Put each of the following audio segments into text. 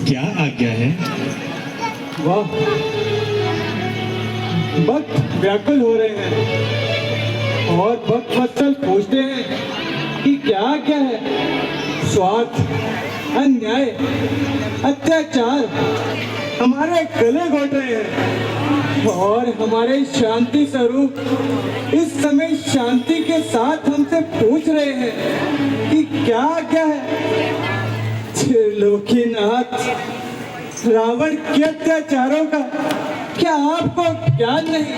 क्या आज्ञा है? वाह, भक्त व्याकुल हो रहे हैं और भक्त वत्सल पूछते हैं कि क्या है। स्वार्थ, अन्याय, अत्याचार हमारे गले घोट रहे हैं और हमारे शांति स्वरूप इस समय शांति के साथ हमसे पूछ रहे हैं कि क्या है। त्रिलोकीनाथ, रावण के अत्याचारों का क्या आपको ज्ञान नहीं?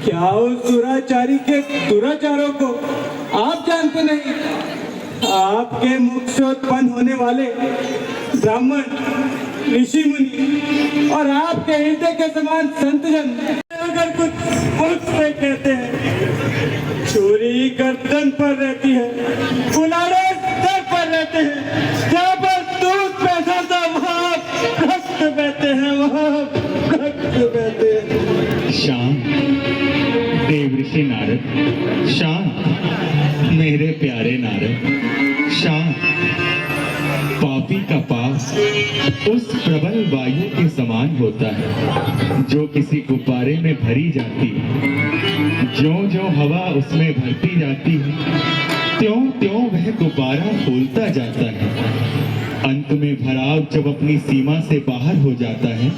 क्या उस दुराचारी के दुराचारों को आप जानते नहीं? आपके मुख से उत्पन्न होने वाले ब्राह्मण, ऋषि मुनि और आपके हृदय के समान संतजन अगर कुछ मुख से कहते हैं, चोरी गर्दन पर रहती है, बुलाड़े सर पर रहते हैं, जहाँ पर दूध पैसा था वहाँ रक्त बहते हैं, वहाँ रक्त बहते हैं। शांत देवऋषि नारद, शांत मेरे प्यारे नारद, शांत। पापी का पास उस प्रबल वायु के समान होता है जो किसी गुब्बारे में भरी जाती है। जो हवा उसमें भरती जाती है, त्यों वह गुब्बारा फूलता जाता है। अंत में भराव जब अपनी सीमा से बाहर हो जाता है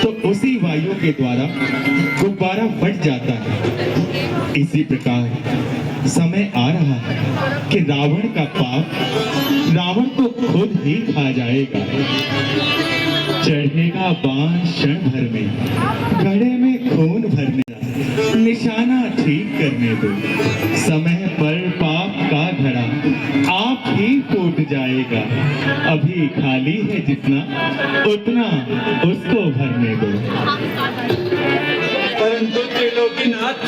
तो उसी वायु के द्वारा गुब्बारा फट जाता है। इसी प्रकार समय आ रहा है कि रावण का पाप रावण को खुद ही खा जाएगा। चढ़ेगा बाण क्षण भर में, गले में खून भरने, निशाना ठीक करने दो। समय पर पाप का घड़ा आप ही फूट जाएगा। अभी खाली है जितना, उतना उसको भरने दो। परंतु त्रिलोकीनाथ,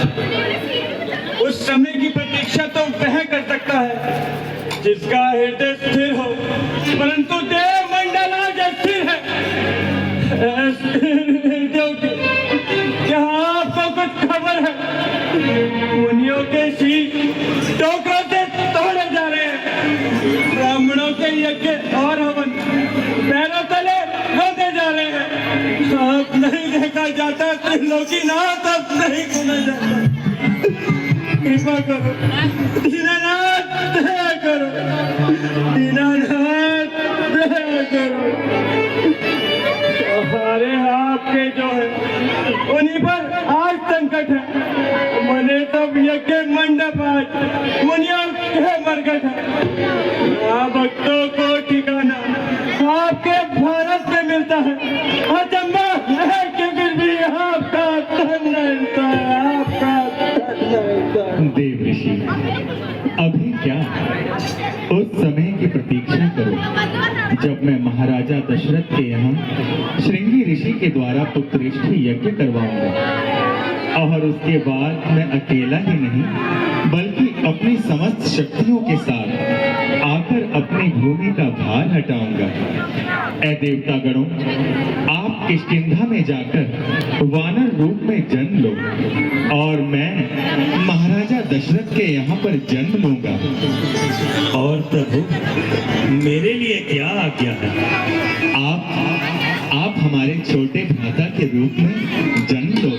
उस समय की प्रतीक्षा तो वह कर सकता है जिसका हृदय स्थिर हो, परंतु देव मंडल आज अस्थिर है। हृदयों की क्या आपको कुछ खबर है? मुनियों के शीश टोकरों से तोड़े जा रहे हैं, ब्राह्मणों के यज्ञ और हवन पैरों तले रोते जा रहे हैं। आप नहीं देखा जाता त्रिलोकीनाथ, अब नहीं सुना जाता। कृपा करो दीनानाथ, दया करो दीनानाथ, दया करो। हमारे आपके जो है उन्हीं पर आज संकट है। मने तब यज्ञ मंडप आज मुनियों के मरकट है। भक्तों को ठिकाना आपके भारत में मिलता है। अचंबा है कि फिर भी आपका धन मिलता है, आपका देव ऋषि, अभी क्या, उस समय की प्रतीक्षा करो जब मैं महाराजा दशरथ के यहाँ श्रृंगी ऋषि के द्वारा पुत्रेष्ठी यज्ञ करवाऊंगा। और उसके बाद मैं अकेला ही नहीं बल्कि अपनी समस्त शक्तियों के साथ आकर अपनी भूमि का भार हटाऊंगा। ऐ देवता गणों, आप किष्किंधा में जाकर वानर रूप में जन्म लो और मैं महाराजा दशरथ के यहाँ पर जन्म लूंगा। और प्रभु, मेरे लिए क्या आज्ञा है? आप हमारे छोटे भ्राता के रूप में जन्म लो।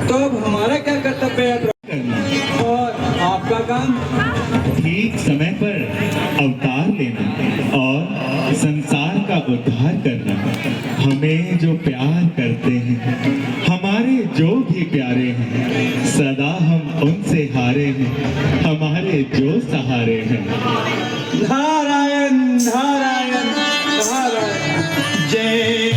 तो अब हमारा क्या कर्तव्य है करना? और आपका काम ठीक समय पर अवतार लेना और संसार का उद्धार करना। हमें जो प्यार करते हैं, हमारे जो भी प्यारे हैं, सदा हम उनसे हारे हैं, हमारे जो सहारे हैं। नारायण नारायण नारायण। जय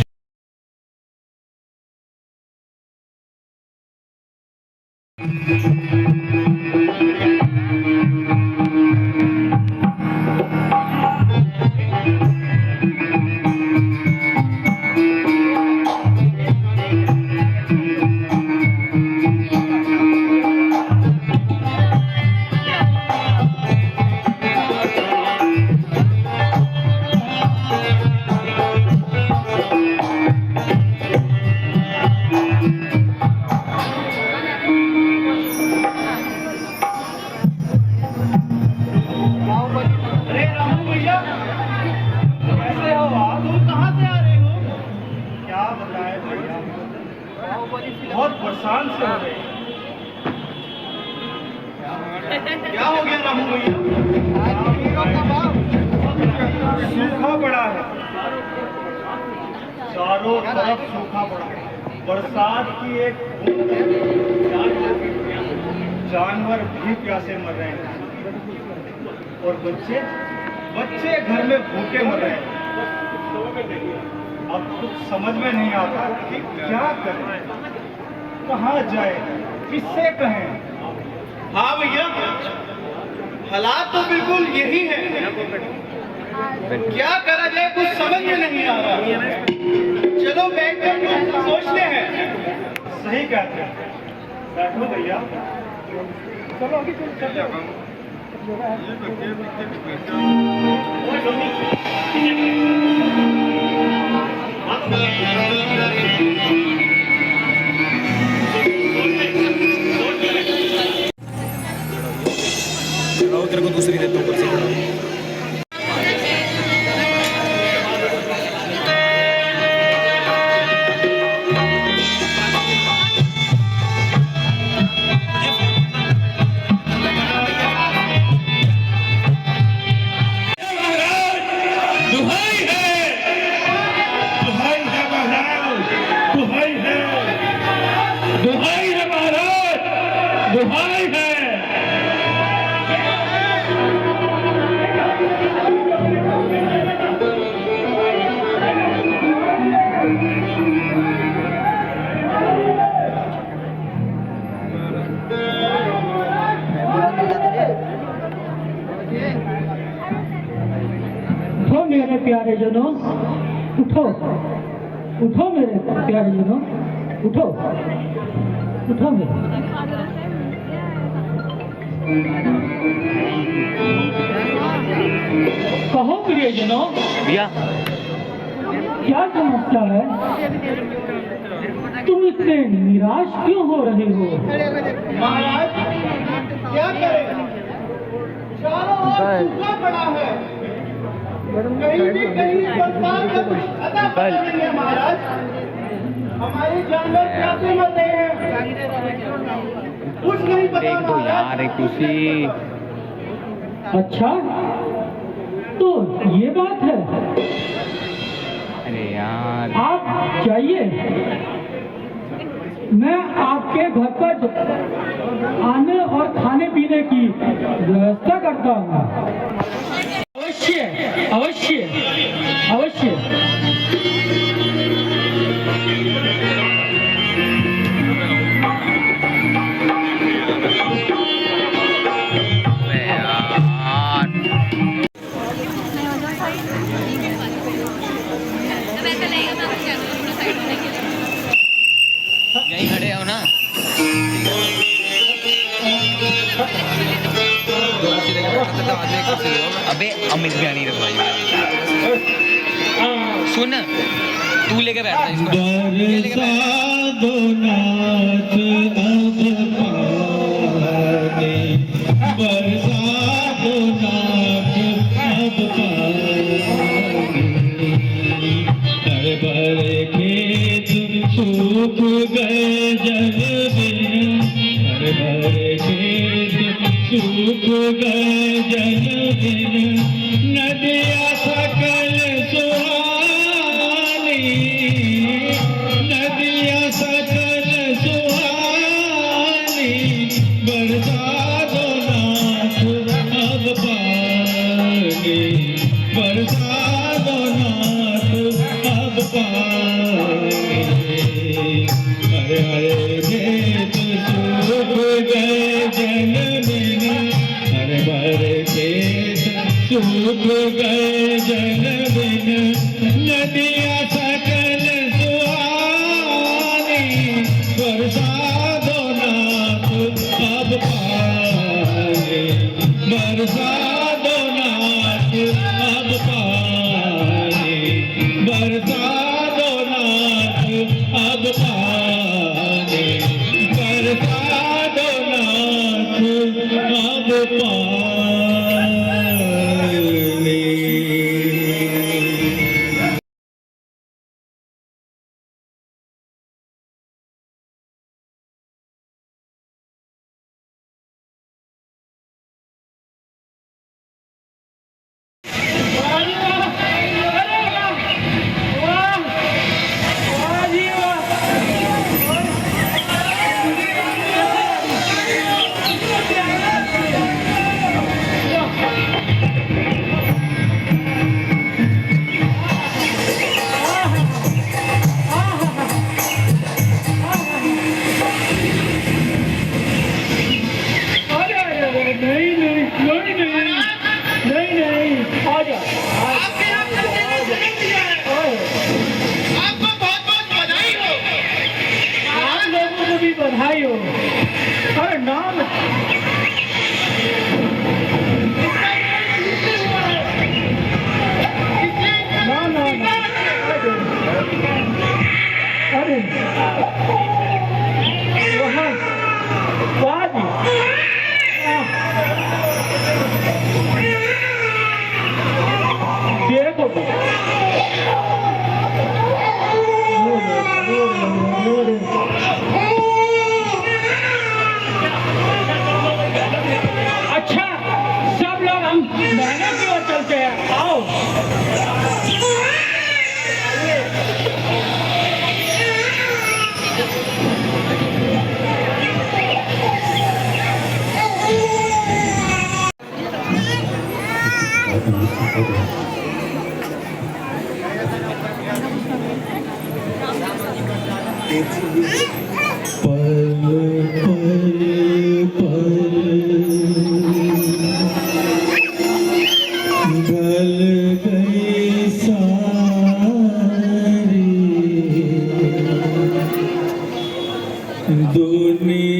चारों तरफ सूखा पड़ा है। बरसात की एक बूंद जानवर भी प्यासे मर रहे हैं और बच्चे घर में भूखे मर रहे हैं। अब कुछ समझ में नहीं आता कि क्या करें, कहाँ जाए, किससे कहें। हाँ भैया, हालात तो बिल्कुल यही है। क्या करा जाए कुछ समझ में नहीं आ रहा। चलो बैठकर कुछ सोचते हैं। सही कहते हैं, बैठो भैया। चलो आगे चलते हैं। तेरे को दूसरी देता हूँ कुर्सी। उठो मेरे प्यारे जनों, उठो उठो मेरे प्यारे जनों, उठो उठो मेरे। कहो प्रियजनों, क्या समस्या है? तुम इतने निराश क्यों हो रहे हो? महाराज क्या करें, चारों ओर सूखा पड़ा है। कहीं भी कहीं बरसात का कुछ अता पता नहीं है महाराज। हमारे जानवर प्यासे मर रहे हैं, कुछ नहीं पता महाराज। अच्छा, तो ये बात है। अरे यार, आप जाइए, मैं आपके घर पर आने और खाने पीने की व्यवस्था करता हूँ। अवश्य अवश्य अवश्य। यहीं खड़े हो ना? अबे अमित बयानी रखवाई सुन, तू लेके बैठना इसको। दो नाथ अब पाने, बरसा दो नाथ अब पाने। हर भर खेत सूख गए जल बिन, हर भर खेत सूख गए जल बिन। नदिया सकल सुहानी, नदिया सकल सुहानी। बरसा दो नाथ अब पानी, बरसा दो नाथ अब पानी। हरे हरे खेत सूख गए जल बिन, हरे भरे खेत सूख गए जल बिन। नदिया सकल सुहानी, बरसा दो नाथ अब पानी, बरसा दो नाथ अब पानी, बरसा दो नाथ अब पानी, बरसा दो नाथ अब पानी। हम महलों की ओर चलते हैं, आओ।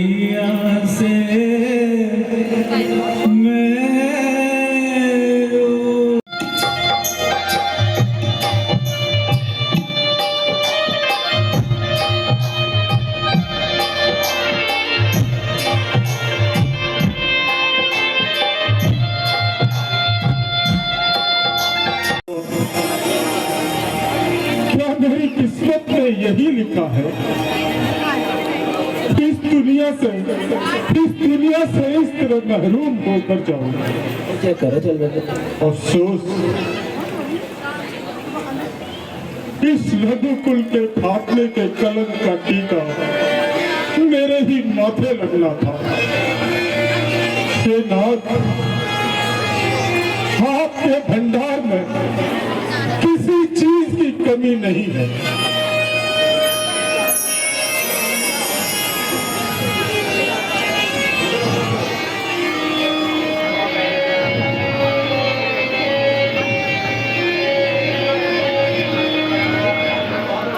दुनिया से क्या मेरी किस्मत में यही लिखा है? इस दुनिया से इस तरह महरूम होकर जाऊं। क्या करे चल रहे? अफसोस, इस रघुकुल के फाटने के कलंक का टीका मेरे ही माथे लगना था। हे नाथ, आपके भंडार में किसी चीज की कमी नहीं है।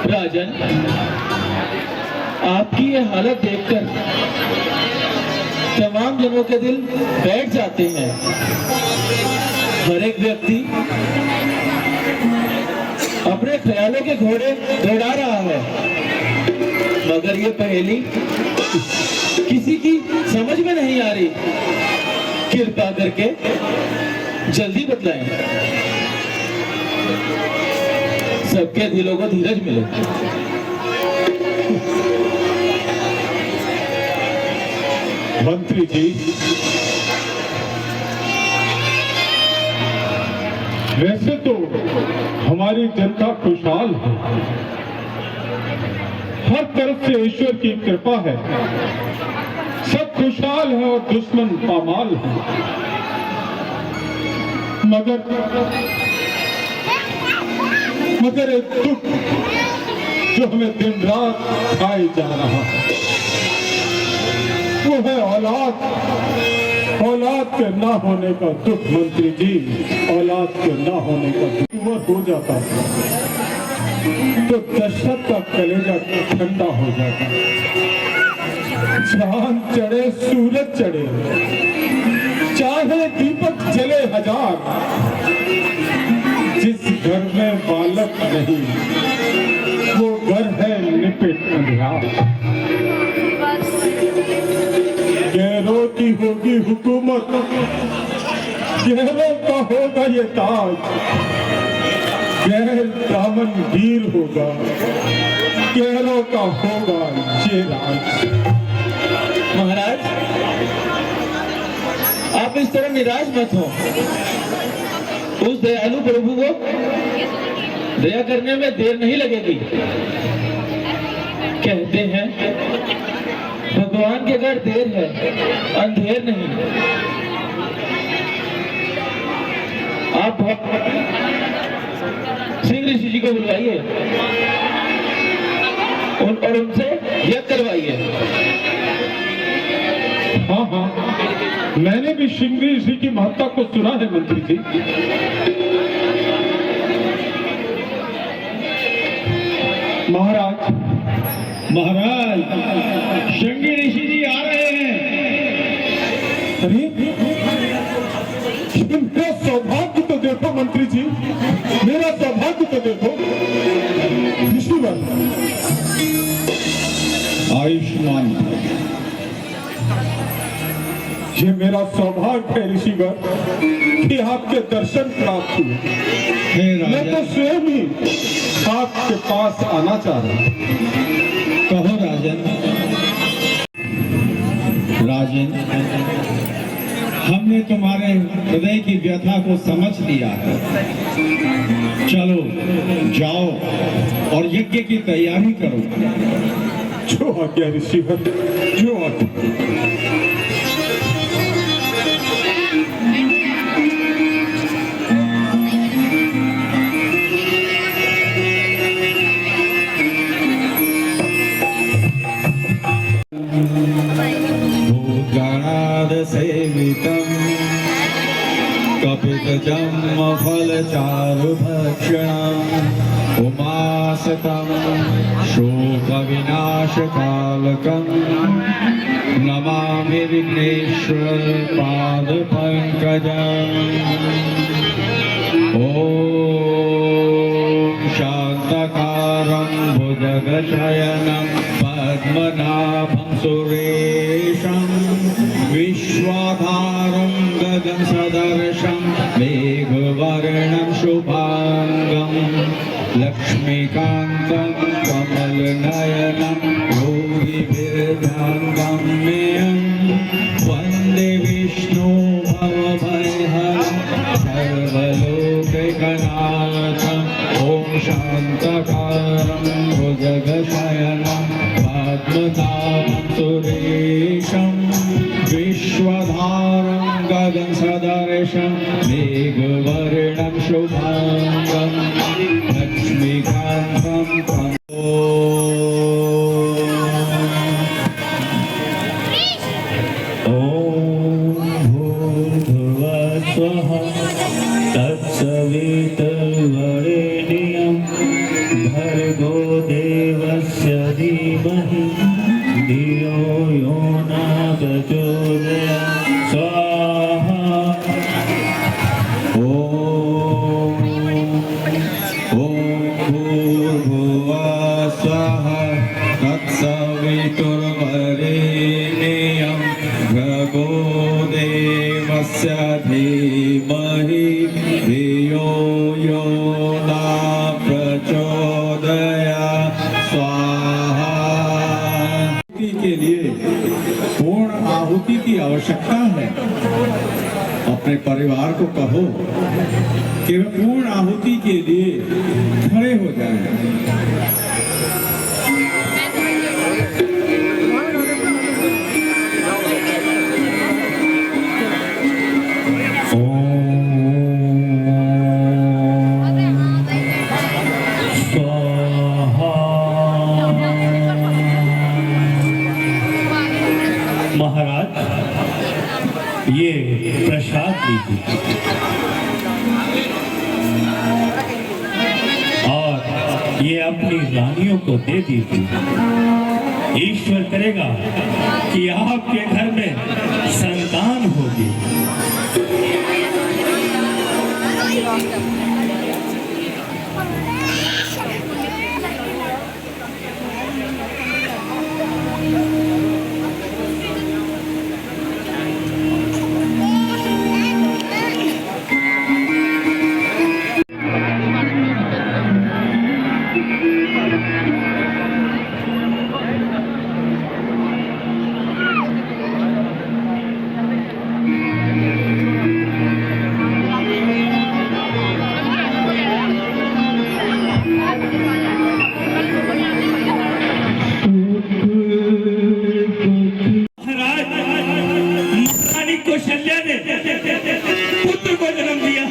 राजन, आपकी ये हालत देखकर तमाम जनों के दिल बैठ जाते हैं। हर एक व्यक्ति अपने ख्यालों के घोड़े दौड़ा रहा है, मगर ये पहेली किसी की समझ में नहीं आ रही। कृपा करके जल्दी बतलाएं, सबके दिलों को धीरज मिले। मंत्री जी, वैसे तो हमारी जनता खुशहाल है, हर तरफ से ईश्वर की कृपा है, सब खुशहाल है और दुश्मन पामाल है। मगर एक दुख जो हमें दिन रात खाए जा रहा है, वो है औलाद के ना होने का दुख। मंत्री जी, औलाद के ना होने का दुख वो हो जाता है तो दशरथ का कलेजा ठंडा हो जाता। चांद चढ़े, सूरज चढ़े, चाहे दीपक जले हजार, जिस घर में बालक नहीं वो घर है निपिट अंधियार। गैरों की होगी हुकूमत, गैरों का होगा ये ताज, गैर दामन वीर होगा, गैरों का होगा ये राज। महाराज, आप इस तरह निराश मत हो। उस दयालु प्रभु को दया करने में देर नहीं लगेगी। कहते हैं भगवान के घर देर है, अंधेर नहीं। आप सिंह ऋषि जी को बुलवाइए और उनसे यज्ञ करवाइए। हाँ हाँ, मैंने भी सिंह ऋषि की महत्ता को सुना है मंत्री जी। महाराज, शृंगी ऋषि जी आ रहे हैं। अरे मेरा सौभाग्य तो देखो मंत्री जी, मेरा सौभाग्य तो देखो। ऋषिवर, आयुष्मान, ये मेरा सौभाग्य है ऋषिवर कि आपके दर्शन प्राप्त हुए। मैं तो स्वयं ही आपके पास आना चाह रहा हूँ। कहो राजन। हमने तुम्हारे हृदय की व्यथा को समझ लिया है। चलो जाओ और यज्ञ की तैयारी करो। जो आज्ञा ऋषिवर, जो आज्ञा। सेवितं कपितजन्मफलचारुभक्षणम् उमासतं शोकविनाशकालकं नमामि विघ्नेश्वर पादपङ्कजम्। ॐ शान्तकारं भुजगशयनं पद्मनाभं सुरेशं विश्वाधारं गगनसदर्शं मेघवर्णं शुभाङ्गं लक्ष्मीकान्तं कमलनयनं योगिभिर्ध्यानगम्यं वन्दे विष्णु भवभयहरं सर्वलोकैकनाथम्। ॐ शान्तकारं भुजगशयनं पद्मनाभं सुरेशं विश्वधारं गगनसदर्शं मेघवर्णं शुभाङ्गं लक्ष्मीकान्तं ॐ भूर्भुवः स्वः तत्सवितुर्वरेण्यं भर्गो देवस्य धीमहि धियो यो न प्रचोदयात् स्वाहा। ॐ भूर्भुवः स्वः तत्सवितुर्वरेण्यं भर्गो देवस्य धीमहि धियो यो न प्रचोदयात् स्वाहा। के लिए पूर्ण आहुति की आवश्यकता है। अपने परिवार को कहो कि वे पूर्ण आहुति के लिए खड़े हो जाएं। महाराज, ये प्रसाद लीजिए और ये अपनी रानियों को दे दीजिए। ईश्वर करेगा कि आपके घर में संतान होगी। कौशल्या ने पुत्र को जन्म दिया।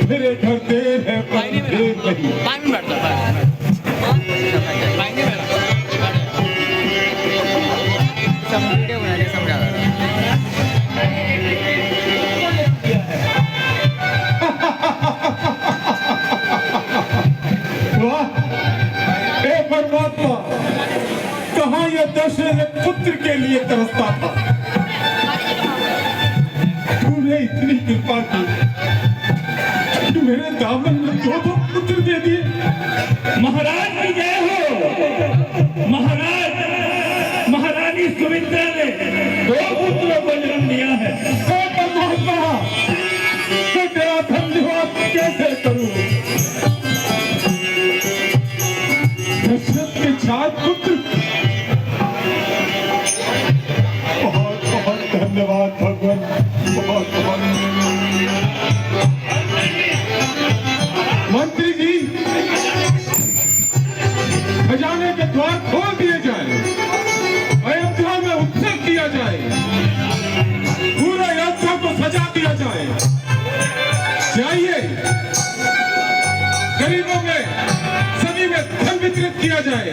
मेरे घर देर है पर देर नहीं। परमात्मा, कहाँ यह दशरथ पुत्र के लिए तरसता था। तूने इतनी कृपा की कि मेरे दामन में दो पुत्र दे दिए। महाराज की जय हो। महाराज, महारानी सुमित्रा ने दो पुत्रों को जन्म दिया है। परमात्मा, मैं तेरा धन्यवाद कैसे करूं? दशरथ के 4 पुत्र। बहुत बहुत धन्यवाद भगवान, बहुत बहुत। मंत्री जी, खजाने के द्वार खोल दिए जाए, अयोध्या में उत्सव किया जाए, पूरा अयोध्या को सजा दिया जाए। जाइए, गरीबों में सभी में धन वितरित किया जाए।